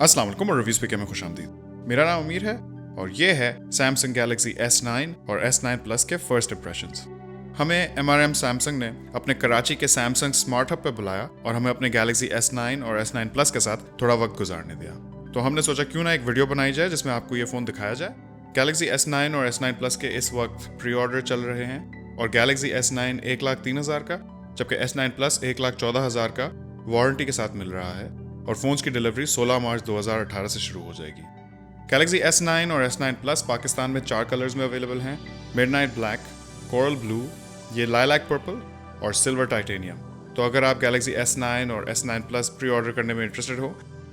अस्सलाम वालेकुम और रिव्यूज पे में खुशामदीद। मेरा नाम अमीर है और ये है सैमसंग गैलेक्सी S9 और S9 प्लस के फर्स्ट इंप्रेशंस। हमें MRM सैमसंग ने अपने कराची के सैमसंग स्मार्ट हब पे बुलाया और हमें अपने गैलेक्सी S9 और S9 प्लस के साथ थोड़ा वक्त गुजारने दिया। तो हमने सोचा क्यों ना एक वीडियो बनाई जाए जिसमें आपको ये फ़ोन दिखाया जाए। गैलेक्सी S9 और S9 प्लस के इस वक्त प्री ऑर्डर चल रहे हैं और गैलेक्सी S9 1,03,000 का, जबकि S9 प्लस 1,14,000 का वारंटी के साथ मिल रहा है और फोन्स की डिलीवरी 16 मार्च 2018 से शुरू हो जाएगी। गैलेक्सी S9 और S9 प्लस पाकिस्तान में 4 कलर्स में अवेलेबल हैं: मिडनाइट ब्लैक, कोरल ब्लू, ये लाइलैक पर्पल और सिल्वर टाइटेनियम। तो अगर आप गैलेक्सी S9 और S9 प्लस प्री ऑर्डर करने में इंटरेस्टेड हो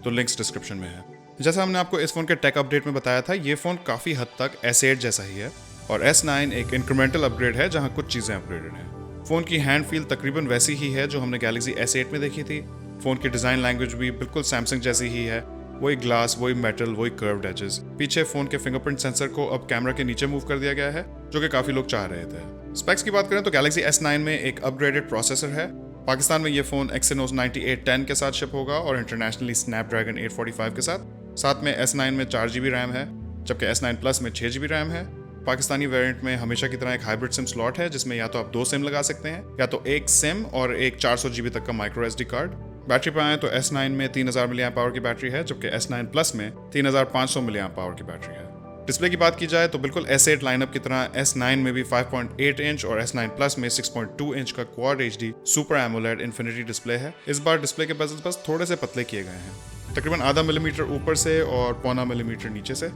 तो लिंक्स डिस्क्रिप्शन में है। जैसा हमने आपको इस फ़ोन के टेक अपडेट में बताया था, ये फ़ोन काफ़ी हद तक S8 जैसा ही है और S9 एक इंक्रीमेंटल अपग्रेड है जहाँ कुछ चीज़ें अपग्रेडेड हैं। फ़ोन की हैंड फील तकरीबन वैसी ही है जो हमने गैलेक्सी S8 में देखी थी। फ़ोन की डिज़ाइन लैंग्वेज भी बिल्कुल सैमसंग जैसी ही है, वही ग्लास, वही मेटल, वही कर्व्ड एजेस। पीछे फ़ोन के फिंगरप्रिंट सेंसर को अब कैमरा के नीचे मूव कर दिया गया है, जो कि काफ़ी लोग चाह रहे थे। स्पेक्स की बात करें तो गैलेक्सी S9 में एक अपग्रेडेड प्रोसेसर है। पाकिस्तान में ये फ़ोन Exynos 9810 के साथ शिप होगा और इंटरनेशनली स्नैपड्रैगन 845 के साथ में S9 में 4GB रैम है, जबकि S9 प्लस में 6GB रैम है। पाकिस्तानी वेरिएंट में हमेशा की तरह एक हाइब्रिड सिम स्लॉट है, जिसमें या तो आप 2 सिम लगा सकते हैं या तो एक सिम और एक 400GB तक का माइक्रो SD कार्ड। बैटरी पर आए तो S9 में 3000 mAh की बैटरी है, जबकि S9 प्लस में 3500 mAh की बैटरी है। डिस्प्ले की बात की जाए तो बिल्कुल S8 लाइनअप की तरह S9 में भी 5.8 इंच और S9 प्लस में 6.2 इंच का quad HD super AMOLED infinity display है। इस बार डिस्प्ले के बेजल्स बस थोड़े से पतले किए गए हैं, तकरीबन आधा मिलीमीटर ऊपर से और पौना मिलीमीटर नीचे से।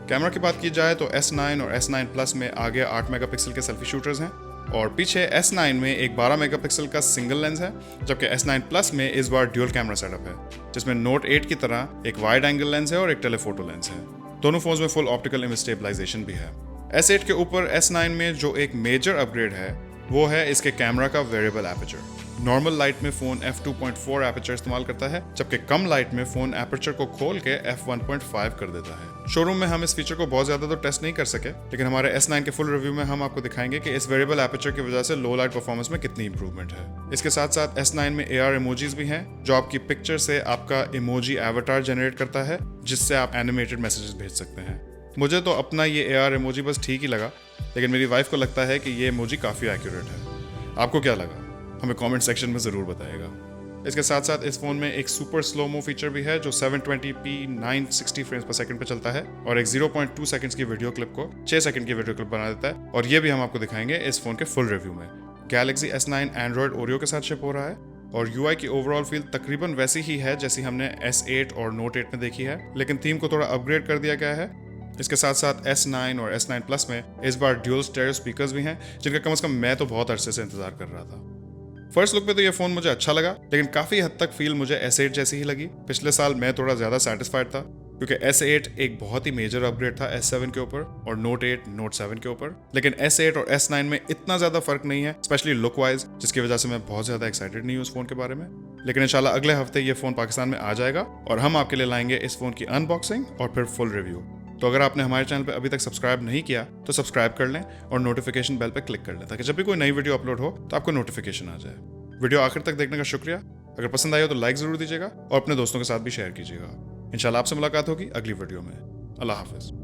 कैमरा की बात की जाए तो S9 और S9 प्लस में आगे 8 मेगापिक्सल के सेल्फी शूटर्स हैं और पीछे S9 में एक 12 मेगापिक्सल का सिंगल लेंस है, जबकि S9 प्लस में इस बार ड्यूल कैमरा सेटअप है, जिसमें नोट 8 की तरह एक वाइड एंगल लेंस है और एक टेलीफोटो लेंस है। दोनों फोन्स में फुल ऑप्टिकल इमेज स्टेबलाइजेशन भी है। S8 के ऊपर S9 में जो एक मेजर अपग्रेड है वो है इसके कैमरा का वेरिएबल एपर्चर। नॉर्मल लाइट में फ़ोन f2.4 एपर्चर इस्तेमाल करता है, जबकि कम लाइट में फ़ोन एपर्चर को खोल के f1.5 कर देता है। शोरूम में हम इस फीचर को बहुत ज़्यादा तो टेस्ट नहीं कर सके, लेकिन हमारे S9 के फुल रिव्यू में हम आपको दिखाएंगे कि इस वेरिएबल एपर्चर की वजह से लो लाइट परफॉर्मेंस में कितनी इंप्रूवमेंट है। इसके साथ साथ S9 में AR इमोजीज भी हैं, जो आपकी पिक्चर से आपका इमोजी एवटार जनरेट करता है, जिससे आप एनिमेटेड मैसेजेस भेज सकते हैं। मुझे तो अपना ये AR इमोजी बस ठीक ही लगा, लेकिन मेरी वाइफ को लगता है कि ये इमोजी काफ़ी एक्यूरेट है। आपको क्या लगा हमें कमेंट सेक्शन में ज़रूर बताइएगा। इसके साथ साथ इस फ़ोन में एक सुपर स्लो मो फीचर भी है जो 720p 960 फ्रेम्स पर सेकंड पे चलता है और एक 0.2 सेकंड्स की वीडियो क्लिप को 6 सेकंड की वीडियो क्लिप बना देता है, और ये भी हम आपको दिखाएंगे इस फ़ोन के फुल रिव्यू में। गैलेक्सी S9 एंड्रॉयड ओरियो के साथ शिप हो रहा है और UI की ओवरऑल फील तकरीबन वैसी ही है जैसी हमने S8 और Note 8 में देखी है, लेकिन थीम को थोड़ा अपग्रेड कर दिया गया है। इसके साथ साथ S9 और S9 प्लस में इस बार ड्यूल स्टेरियो स्पीकर्स भी हैं, जिनका कम से कम मैं तो बहुत अरसे से इंतजार कर रहा था। फर्स्ट लुक पे तो ये फ़ोन मुझे अच्छा लगा, लेकिन काफ़ी हद तक फील मुझे S8 जैसी ही लगी। पिछले साल मैं थोड़ा ज़्यादा सेटिस्फाइड था, क्योंकि S8 एक बहुत ही मेजर अपग्रेड था S7 के ऊपर और Note 8 Note 7 के ऊपर, लेकिन S8 और S9 में इतना ज़्यादा फर्क नहीं है, स्पेशली लुक वाइज, जिसकी वजह से मैं बहुत ज़्यादा एक्साइटेड नहीं हूँ उस फ़ोन के बारे में। लेकिन इंशाल्लाह अगले हफ्ते ये फ़ोन पाकिस्तान में आ जाएगा और हम आपके लिए लाएंगे इस फ़ोन की अनबॉक्सिंग और फिर फुल रिव्यू। तो अगर आपने हमारे चैनल पे अभी तक सब्सक्राइब नहीं किया तो सब्सक्राइब कर लें और नोटिफिकेशन बेल पे क्लिक कर लें, ताकि जब भी कोई नई वीडियो अपलोड हो तो आपको नोटिफिकेशन आ जाए। वीडियो आखिर तक देखने का शुक्रिया। अगर पसंद आई हो तो लाइक ज़रूर दीजिएगा और अपने दोस्तों के साथ भी शेयर कीजिएगा। इंशाल्लाह आपसे मुलाकात होगी अगली वीडियो में। अल्लाह हाफिज़।